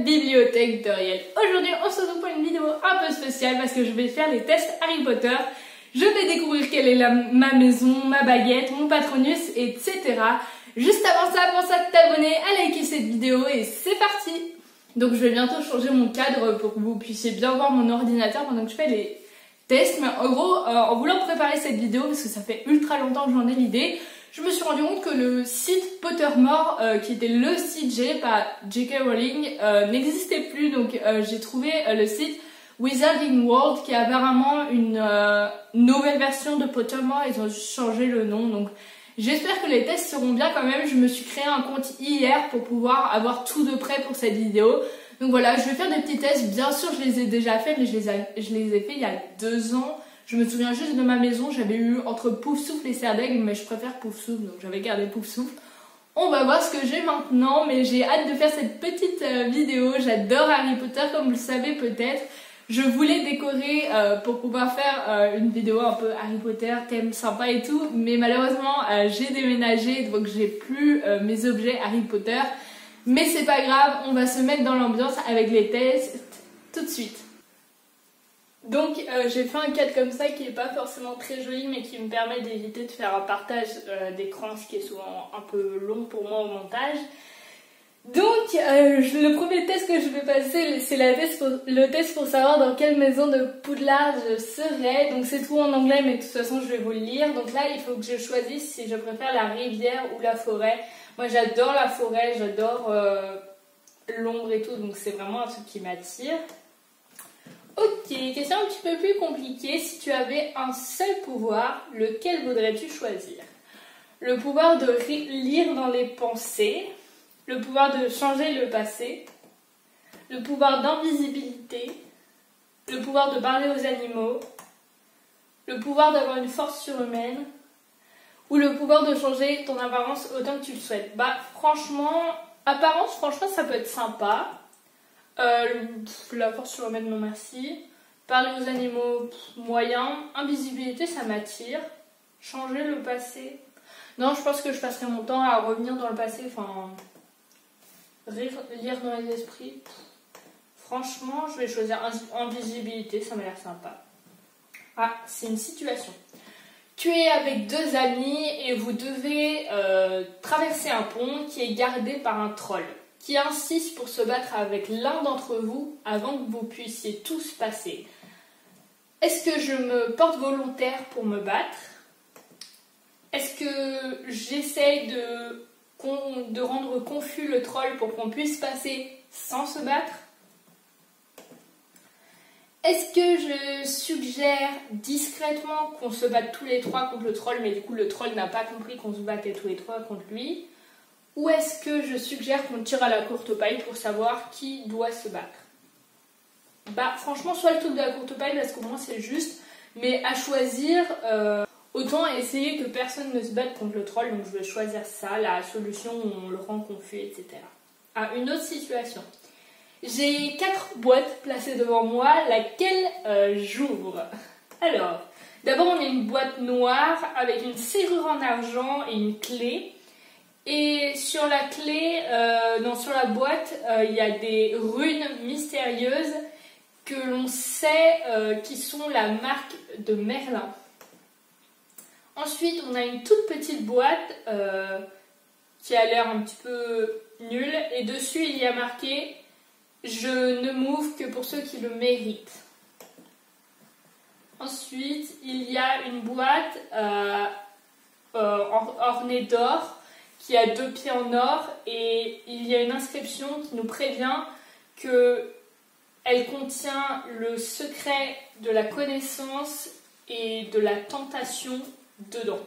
bibliothèque d'Oriel. Aujourd'hui on se retrouve pour une vidéo un peu spéciale parce que je vais faire les tests Harry Potter. Je vais découvrir quelle est ma maison, ma baguette, mon patronus, etc. Juste avant ça, pense à t'abonner, à liker cette vidéo et c'est parti. Donc je vais bientôt changer mon cadre pour que vous puissiez bien voir mon ordinateur pendant que je fais les tests. Mais en gros, en voulant préparer cette vidéo, parce que ça fait ultra longtemps que j'en ai l'idée, je me suis rendu compte que le site Pottermore, qui était le site géré par J.K. Rowling, n'existait plus. Donc j'ai trouvé le site Wizarding World, qui est apparemment une nouvelle version de Pottermore. Ils ont juste changé le nom. Donc j'espère que les tests seront bien quand même. Je me suis créé un compte hier pour pouvoir avoir tout de près pour cette vidéo. Donc voilà, je vais faire des petits tests. Bien sûr, je les ai déjà faits, mais je les ai faits il y a 2 ans. Je me souviens juste de ma maison, j'avais eu entre Poufsouffle et Serre d'Aigle, mais je préfère Poufsouffle, donc j'avais gardé Poufsouffle. On va voir ce que j'ai maintenant, mais j'ai hâte de faire cette petite vidéo. J'adore Harry Potter, comme vous le savez peut-être. Je voulais décorer pour pouvoir faire une vidéo un peu Harry Potter, thème sympa et tout, mais malheureusement j'ai déménagé, donc j'ai plus mes objets Harry Potter. Mais c'est pas grave, on va se mettre dans l'ambiance avec les tests tout de suite. Donc j'ai fait un cadre comme ça qui n'est pas forcément très joli, mais qui me permet d'éviter de faire un partage d'écran, ce qui est souvent un peu long pour moi au montage. Donc le premier test que je vais passer, c'est le test pour savoir dans quelle maison de Poudlard je serai. Donc c'est tout en anglais, mais de toute façon je vais vous le lire. Donc là il faut que je choisisse si je préfère la rivière ou la forêt. Moi j'adore la forêt, j'adore l'ombre et tout, donc c'est vraiment un truc qui m'attire. Ok, question un petit peu plus compliquée. Si tu avais un seul pouvoir, lequel voudrais-tu choisir? Le pouvoir de lire dans les pensées, le pouvoir de changer le passé, le pouvoir d'invisibilité, le pouvoir de parler aux animaux, le pouvoir d'avoir une force surhumaine, ou le pouvoir de changer ton apparence autant que tu le souhaites. Bah franchement, apparence, franchement ça peut être sympa. La force surhumaine, non merci. Parler aux animaux, moyen. Invisibilité, ça m'attire. Changer le passé. Non, je pense que je passerai mon temps à revenir dans le passé. Enfin, lire dans les esprits. Franchement, je vais choisir invisibilité, ça m'a l'air sympa. Ah, c'est une situation. Tu es avec 2 amis et vous devez traverser un pont qui est gardé par un troll, qui insiste pour se battre avec l'un d'entre vous avant que vous puissiez tous passer. Est-ce que je me porte volontaire pour me battre? Est-ce que j'essaye de rendre confus le troll pour qu'on puisse passer sans se battre? Est-ce que je suggère discrètement qu'on se batte tous les 3 contre le troll, mais du coup le troll n'a pas compris qu'on se battait tous les 3 contre lui? Ou est-ce que je suggère qu'on tire à la courte paille pour savoir qui doit se battre? Bah franchement, soit le truc de la courte paille parce qu'au moins c'est juste, mais à choisir, autant essayer que personne ne se batte contre le troll, donc je vais choisir ça, la solution où on le rend confus, etc. Ah, une autre situation. J'ai 4 boîtes placées devant moi, laquelle j'ouvre. Alors, d'abord on a une boîte noire avec une serrure en argent et une clé. Et sur la clé, sur la boîte, il y a des runes mystérieuses que l'on sait qui sont la marque de Merlin. Ensuite, on a une toute petite boîte qui a l'air un petit peu nulle. Et dessus, il y a marqué « Je ne m'ouvre que pour ceux qui le méritent ». Ensuite, il y a une boîte ornée d'or qui a 2 pieds en or et il y a une inscription qui nous prévient qu'elle contient le secret de la connaissance et de la tentation dedans.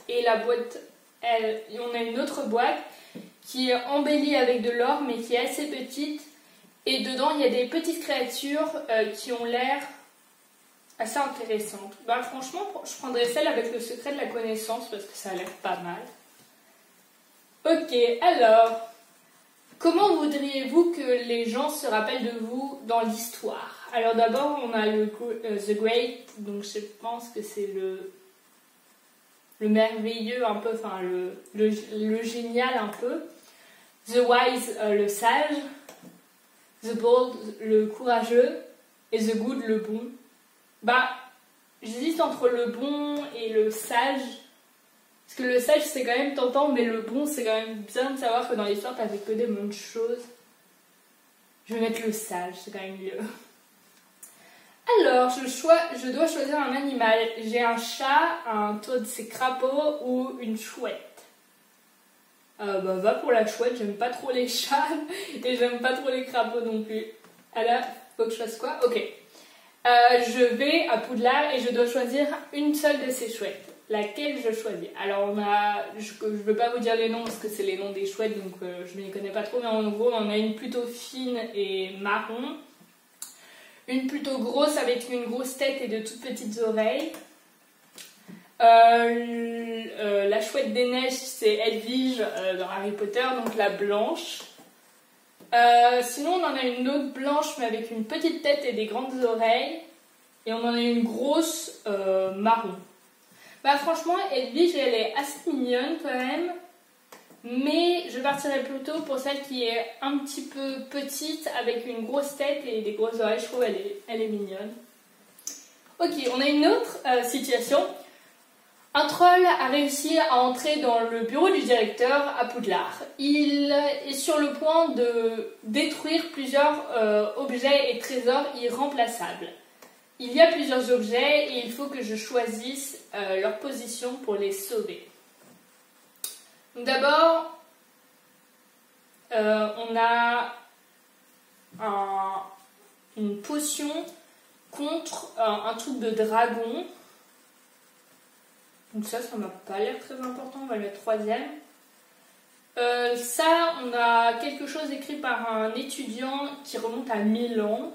Et la boîte, on a une autre boîte qui est embellie avec de l'or mais qui est assez petite et dedans il y a des petites créatures qui ont l'air assez intéressantes. Bah franchement, je prendrais celle avec le secret de la connaissance parce que ça a l'air pas mal. Ok, alors, comment voudriez-vous que les gens se rappellent de vous dans l'histoire? Alors d'abord, on a The Great, donc je pense que c'est le merveilleux un peu, enfin le génial un peu. The wise, le sage. The bold, le courageux. Et the good, le bon. Bah, j'hésite entre le bon et le sage. Parce que le sage, c'est quand même tentant, mais le bon, c'est quand même bien de savoir que dans l'histoire, t'avais que des bonnes choses. Je vais mettre le sage, c'est quand même mieux. Alors, je dois choisir un animal. J'ai un chat, un Toad, c'est crapaud ou une chouette. Bah, va pour la chouette, j'aime pas trop les chats et j'aime pas trop les crapauds non plus. Alors, faut que je fasse quoi? Ok. Je vais à Poudlard et je dois choisir une seule de ces chouettes. Laquelle je choisis? Alors, je ne veux pas vous dire les noms parce que c'est les noms des chouettes, donc je ne les connais pas trop, mais en gros, on a une plutôt fine et marron. Une plutôt grosse avec une grosse tête et de toutes petites oreilles. La chouette des neiges, c'est Edwige dans Harry Potter, donc la blanche. Sinon, on en a une autre blanche, mais avec une petite tête et des grandes oreilles. Et on en a une grosse marron. Bah franchement, Edwige, elle est assez mignonne quand même. Mais je partirais plutôt pour celle qui est un petit peu petite, avec une grosse tête et des grosses oreilles. Je trouve elle est mignonne. Ok, on a une autre situation. Un troll a réussi à entrer dans le bureau du directeur à Poudlard. Il est sur le point de détruire plusieurs objets et trésors irremplaçables. Il y a plusieurs objets et il faut que je choisisse leur position pour les sauver. D'abord, on a une potion contre un truc de dragon. Donc ça m'a pas l'air très important, on va le mettre troisième. Ça, on a quelque chose écrit par un étudiant qui remonte à 1000 ans.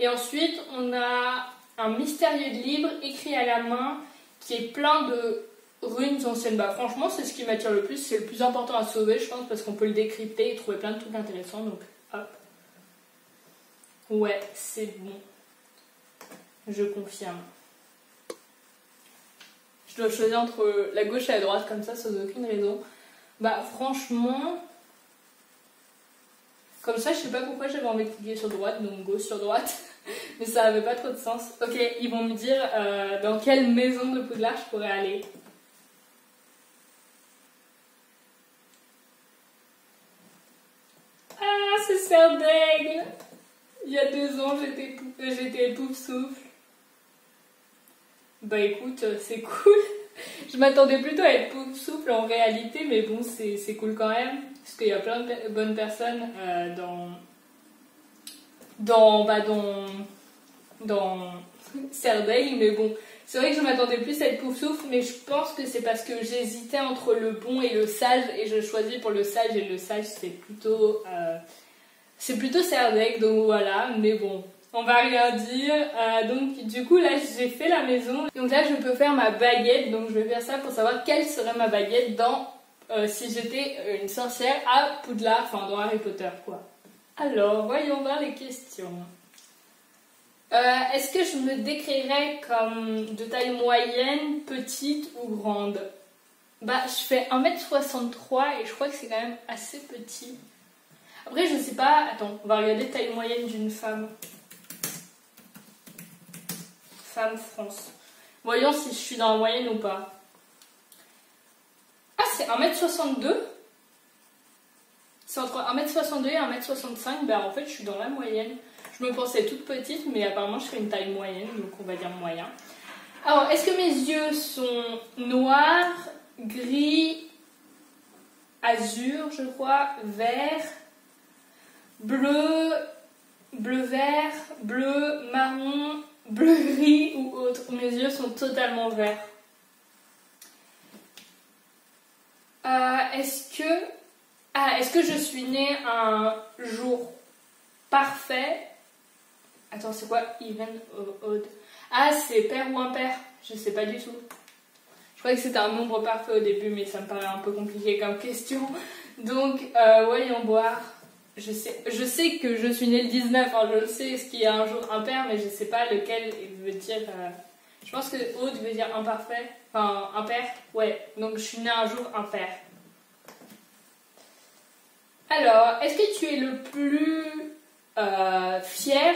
Et ensuite, on a un mystérieux livre écrit à la main qui est plein de runes anciennes. Bah franchement, c'est ce qui m'attire le plus, c'est le plus important à sauver, je pense, parce qu'on peut le décrypter et trouver plein de trucs intéressants. Donc, hop. Ouais, c'est bon. Je confirme. Je dois choisir entre la gauche et la droite comme ça, sans aucune raison. Bah franchement, comme ça, je sais pas pourquoi j'avais envie de cliquer sur droite, donc gauche sur droite, mais ça avait pas trop de sens. Ok, ils vont me dire dans quelle maison de Poudlard je pourrais aller. Ah, c'est Serre d'Aigle. Il y a 2 ans, j'étais Poufsouffle. Bah écoute, c'est cool. Je m'attendais plutôt à être Poufsouffle en réalité, mais bon, c'est cool quand même. Parce qu'il y a plein de bonnes personnes dans Serre d'Aigle, mais bon, c'est vrai que je m'attendais plus à être Poufsouffle, mais je pense que c'est parce que j'hésitais entre le bon et le sage, et je choisis pour le sage, et le sage c'est plutôt Serre d'Aigle, donc voilà, mais bon. On va rien dire. Donc du coup là j'ai fait la maison. Donc là je peux faire ma baguette. Donc je vais faire ça pour savoir quelle serait ma baguette dans si j'étais une sorcière à Poudlard, enfin dans Harry Potter quoi. Alors voyons voir les questions. Est-ce que je me décrirais comme de taille moyenne, petite ou grande? Bah je fais 1m63 et je crois que c'est quand même assez petit. Après je sais pas, attends, on va regarder taille moyenne d'une femme. Femme France. Voyons si je suis dans la moyenne ou pas. Ah, c'est 1m62. C'est entre 1m62 et 1m65. Ben, en fait, je suis dans la moyenne. Je me pensais toute petite, mais apparemment, je fais une taille moyenne. Donc, on va dire moyen. Alors, est-ce que mes yeux sont noirs, gris, azur, je crois, vert, bleu, bleu-vert, bleu, marron, bleu-gris ou autre? Mes yeux sont totalement verts. Est-ce que je suis née un jour parfait? Attends, c'est quoi? Even odd. Ah, c'est père ou impair? Je sais pas du tout. Je croyais que c'était un nombre parfait au début, mais ça me paraît un peu compliqué comme question. Donc, voyons voir. Je sais que je suis née le 19, hein, je le sais, ce qui est un jour impair, mais je sais pas lequel veut dire... Je pense que odd veut dire imparfait, enfin impair, ouais, donc je suis née un jour impair. Alors, est-ce que tu es le plus fier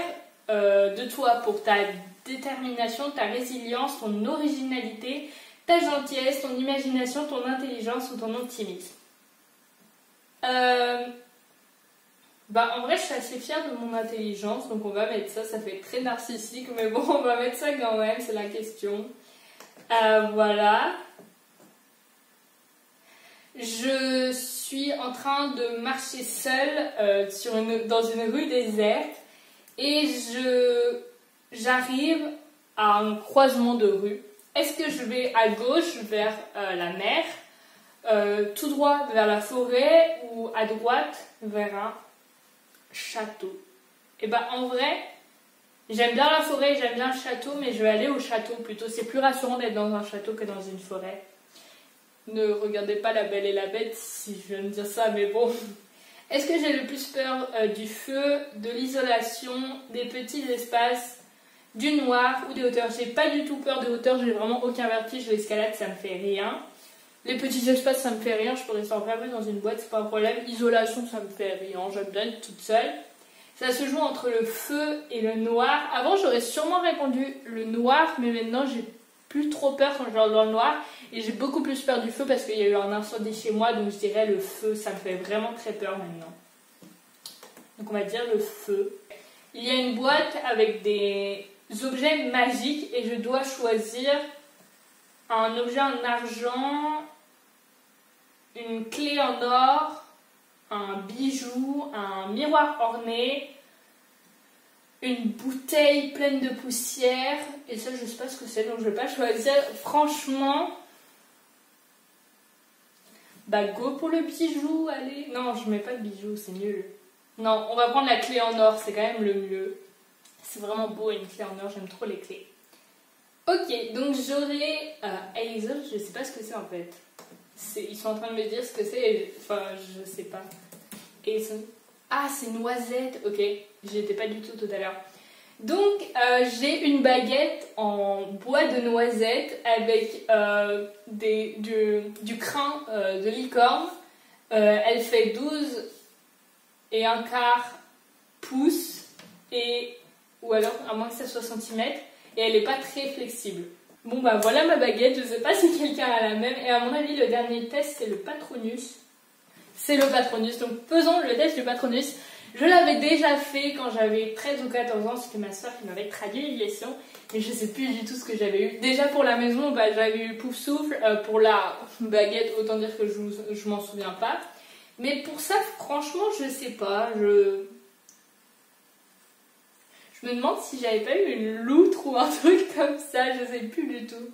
de toi pour ta détermination, ta résilience, ton originalité, ta gentillesse, ton imagination, ton intelligence ou ton optimisme? Bah, en vrai, je suis assez fière de mon intelligence, donc on va mettre ça. Ça fait très narcissique, mais bon, on va mettre ça quand même, c'est la question. Voilà. Je suis en train de marcher seule dans une rue déserte et j'arrive à un croisement de rue. Est-ce que je vais à gauche vers la mer, tout droit vers la forêt ou à droite vers un château? Et ben en vrai, j'aime bien la forêt, j'aime bien le château, mais je vais aller au château plutôt. C'est plus rassurant d'être dans un château que dans une forêt. Ne regardez pas La Belle et la Bête si je viens de dire ça, mais bon. Est-ce que j'ai le plus peur du feu, de l'isolation, des petits espaces, du noir ou des hauteurs? J'ai pas du tout peur des hauteurs, j'ai vraiment aucun vertige, l'escalade ça me fait rien. Les petits espaces ça me fait rien, je pourrais s'enfermer dans une boîte, c'est pas un problème. Isolation ça me fait rien, j'aime bien être toute seule. Ça se joue entre le feu et le noir. Avant j'aurais sûrement répondu le noir, mais maintenant j'ai plus trop peur quand je vais dans le noir. Et j'ai beaucoup plus peur du feu parce qu'il y a eu un incendie chez moi, donc je dirais le feu, ça me fait vraiment très peur maintenant. Donc on va dire le feu. Il y a une boîte avec des objets magiques et je dois choisir un objet en argent, une clé en or, un bijou, un miroir orné, une bouteille pleine de poussière, et ça je sais pas ce que c'est donc je vais pas choisir. Franchement, bah go pour le bijou, allez. Non, je mets pas de bijou, c'est nul. Non, on va prendre la clé en or, c'est quand même le mieux. C'est vraiment beau une clé en or, j'aime trop les clés. Ok, donc j'aurai Hazel, je sais pas ce que c'est en fait. Ils sont en train de me dire ce que c'est, enfin je sais pas. Hazel. Ah, c'est noisette, ok, j'y étais pas du tout à l'heure. Donc j'ai une baguette en bois de noisette avec du crin de licorne. Elle fait 12 et un quart pouces, ou alors à moins que ça soit centimètres, et elle n'est pas très flexible. Bon bah voilà ma baguette, je sais pas si quelqu'un a la même, et à mon avis le dernier test c'est le Patronus. C'est le Patronus, donc faisons le test du Patronus. Je l'avais déjà fait quand j'avais 13 ou 14 ans, c'était ma soeur qui m'avait traduit les leçons, mais je sais plus du tout ce que j'avais eu. Déjà pour la maison, bah, j'avais eu Pouf Souffle, pour la baguette, autant dire que je m'en souviens pas. Mais pour ça, franchement, je sais pas, je me demande si j'avais pas eu une loutre ou un truc comme ça, je sais plus du tout.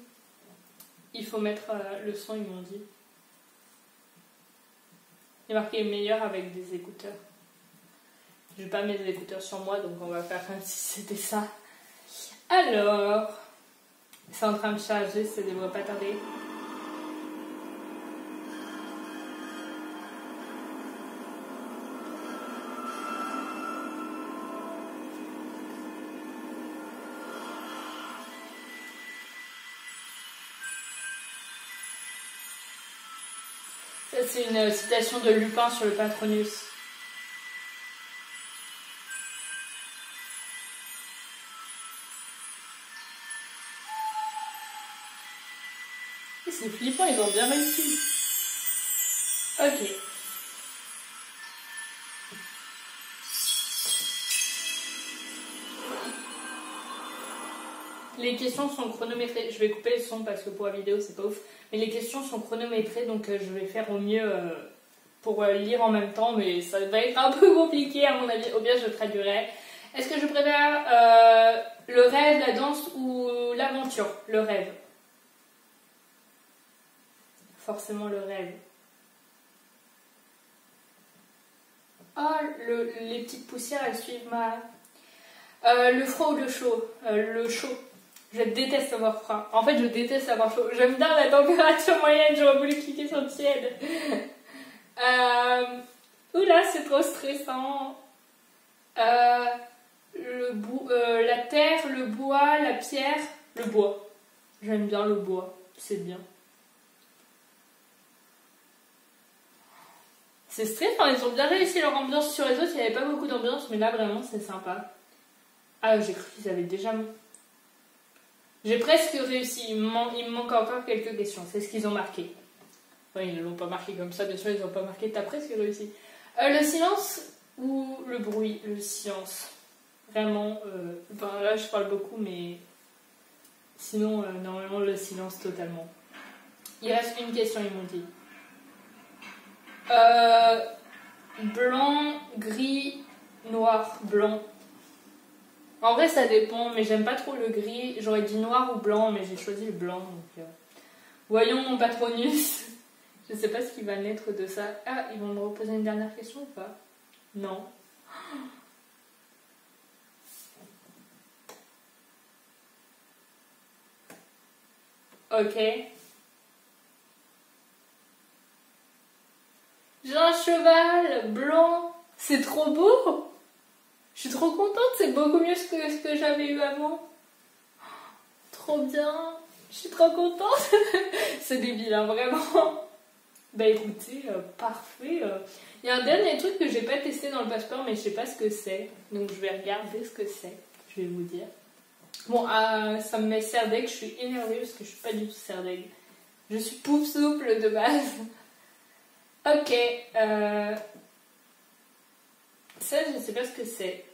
Il faut mettre le son, ils m'ont dit. Il est marqué meilleur avec des écouteurs. Je vais pas mettre des écouteurs sur moi, donc on va faire comme si c'était ça. Alors, c'est en train de charger, ça devrait pas tarder. Ça, c'est une citation de Lupin sur le Patronus. C'est flippant, ils ont bien réussi. Ok. Les questions sont chronométrées. Je vais couper le son parce que pour la vidéo c'est pas ouf. Mais les questions sont chronométrées donc je vais faire au mieux pour lire en même temps. Mais ça va être un peu compliqué à mon avis. Au bien je traduirai. Est-ce que je préfère le rêve, la danse ou l'aventure? Le rêve. Forcément le rêve. Ah, les petites poussières elles suivent ma... le froid ou le chaud? Le chaud. Je déteste avoir froid. En fait, je déteste avoir chaud. J'aime bien la température moyenne. J'aurais voulu cliquer sur le tiède. Oula, c'est trop stressant. La terre, le bois, la pierre. Le bois. J'aime bien le bois. C'est bien. C'est stressant, ils ont bien réussi leur ambiance. Sur les autres, il n'y avait pas beaucoup d'ambiance, mais là, vraiment, c'est sympa. Ah, j'ai cru qu'ils avaient déjà... J'ai presque réussi, il me manque encore quelques questions, c'est ce qu'ils ont marqué. Enfin, ils ne l'ont pas marqué comme ça, bien sûr, ils n'ont pas marqué, t'as presque réussi. Le silence ou le bruit? Le silence. Vraiment, enfin, là, je parle beaucoup, mais... Sinon, normalement, le silence totalement. Il reste une question, ils m'ont dit. Blanc, gris, noir, blanc. En vrai, ça dépend, mais j'aime pas trop le gris. J'aurais dit noir ou blanc, mais j'ai choisi le blanc. Donc, voyons mon patronus. Je sais pas ce qui va naître de ça. Ah, ils vont me reposer une dernière question ou pas? Non. Ok. J'ai un cheval blanc. C'est trop beau. Je suis trop contente. C'est beaucoup mieux que ce que j'avais eu avant. Trop bien. Je suis trop contente. C'est débile, hein, vraiment. Bah écoutez, parfait. Il y a un dernier truc que j'ai pas testé dans le passeport, mais je sais pas ce que c'est. Donc je vais regarder ce que c'est. Je vais vous dire. Bon, ça me met serdeg. Je suis énervée parce que je suis pas du tout serdeg. Je suis pouf souple de base. Ok. Ça, je sais pas ce que c'est.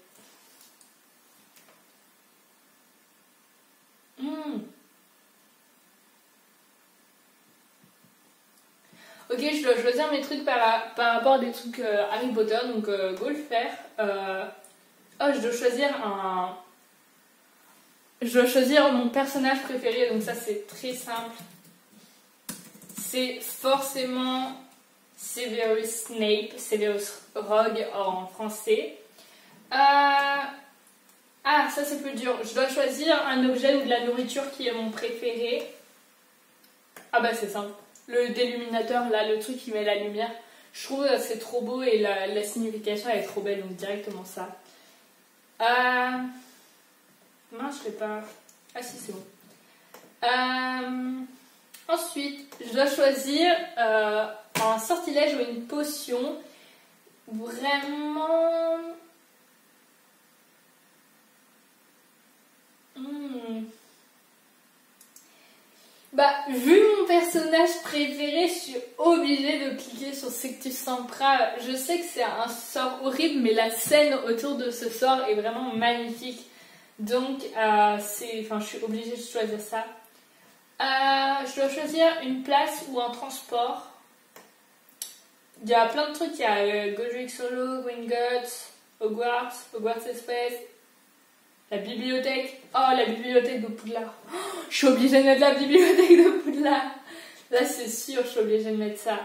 Ok, je dois choisir mes trucs par rapport à des trucs Harry Potter, donc go le faire. Oh, je dois choisir Je dois choisir mon personnage préféré, donc ça c'est très simple. C'est forcément Severus Snape, Severus Rogue en français. Ah, ça c'est plus dur. Je dois choisir un objet ou de la nourriture qui est mon préféré. Ah bah c'est simple. Le déluminateur, là, le truc qui met la lumière. Je trouve que c'est trop beau et la signification elle est trop belle, donc directement ça. Mince, je l'ai pas... Ah si, c'est bon. Ensuite, je dois choisir un sortilège ou une potion. Vraiment... Bah, vu mon personnage préféré, je suis obligée de cliquer sur Sectus Sempra. Je sais que c'est un sort horrible, mais la scène autour de ce sort est vraiment magnifique. Donc, je suis obligée de choisir ça. Je dois choisir une place ou un transport. Il y a plein de trucs. Il y a Godric Solo, Gringotts, Hogwarts Express. La bibliothèque. Oh, la bibliothèque de Poudlard. Oh, je suis obligée de mettre la bibliothèque de Poudlard. Là, c'est sûr, je suis obligée de mettre ça.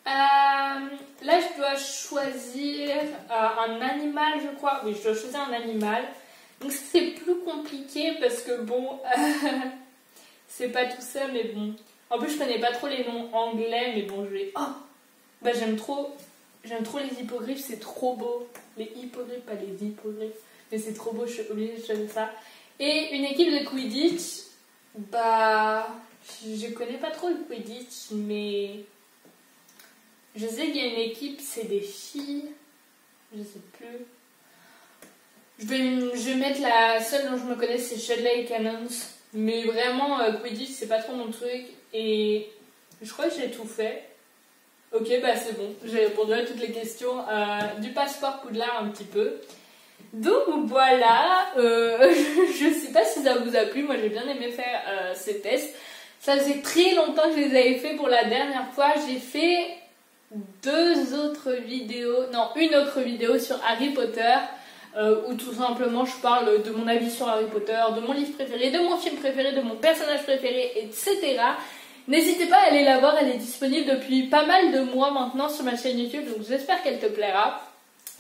Là, je dois choisir un animal, je crois. Oui, je dois choisir un animal. Donc, c'est plus compliqué parce que, bon, c'est pas tout ça, mais bon. En plus, je connais pas trop les noms anglais, mais bon, je vais... Oh, bah, j'aime trop les hippogriffes, c'est trop beau. Les hippogriffes, pas les hippogriffes. Mais c'est trop beau, je suis obligée de choisir ça. Et une équipe de Quidditch, bah... Je connais pas trop le Quidditch, mais... Je sais qu'il y a une équipe, c'est des filles. Je sais plus. Je vais mettre la seule dont je me connais, c'est Chudley Cannons. Mais vraiment, Quidditch, c'est pas trop mon truc. Et je crois que j'ai tout fait. Ok, bah c'est bon. J'ai répondu à toutes les questions du passeport Poudlard un petit peu. Donc voilà, je sais pas si ça vous a plu. Moi, j'ai bien aimé faire ces tests. Ça faisait très longtemps que je les avais fait pour la dernière fois. J'ai fait une autre vidéo sur Harry Potter. Où tout simplement je parle de mon avis sur Harry Potter, de mon livre préféré, de mon film préféré, de mon personnage préféré, etc. N'hésitez pas à aller la voir, elle est disponible depuis pas mal de mois maintenant sur ma chaîne YouTube, donc j'espère qu'elle te plaira.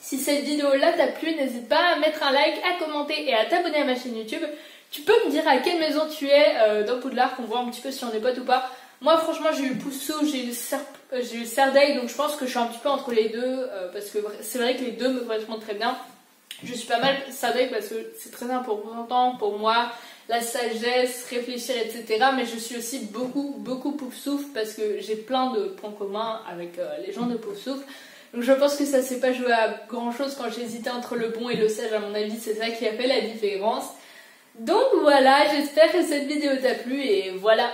Si cette vidéo-là t'a plu, n'hésite pas à mettre un like, à commenter et à t'abonner à ma chaîne YouTube. Tu peux me dire à quelle maison tu es dans Poudlard, qu'on voit un petit peu si on est potes ou pas. Moi franchement j'ai eu Poussou, j'ai eu Serdaigle, donc je pense que je suis un petit peu entre les deux, parce que c'est vrai que les deux me correspondent très bien. Je suis pas mal Serdaigle parce que c'est très important pour moi. la sagesse, réfléchir, etc. Mais je suis aussi beaucoup Poufsouffle parce que j'ai plein de points communs avec les gens de Poufsouffle. Donc je pense que ça s'est pas joué à grand chose quand j'hésitais entre le bon et le sage. À mon avis, c'est ça qui a fait la différence. Donc voilà, j'espère que cette vidéo t'a plu et voilà.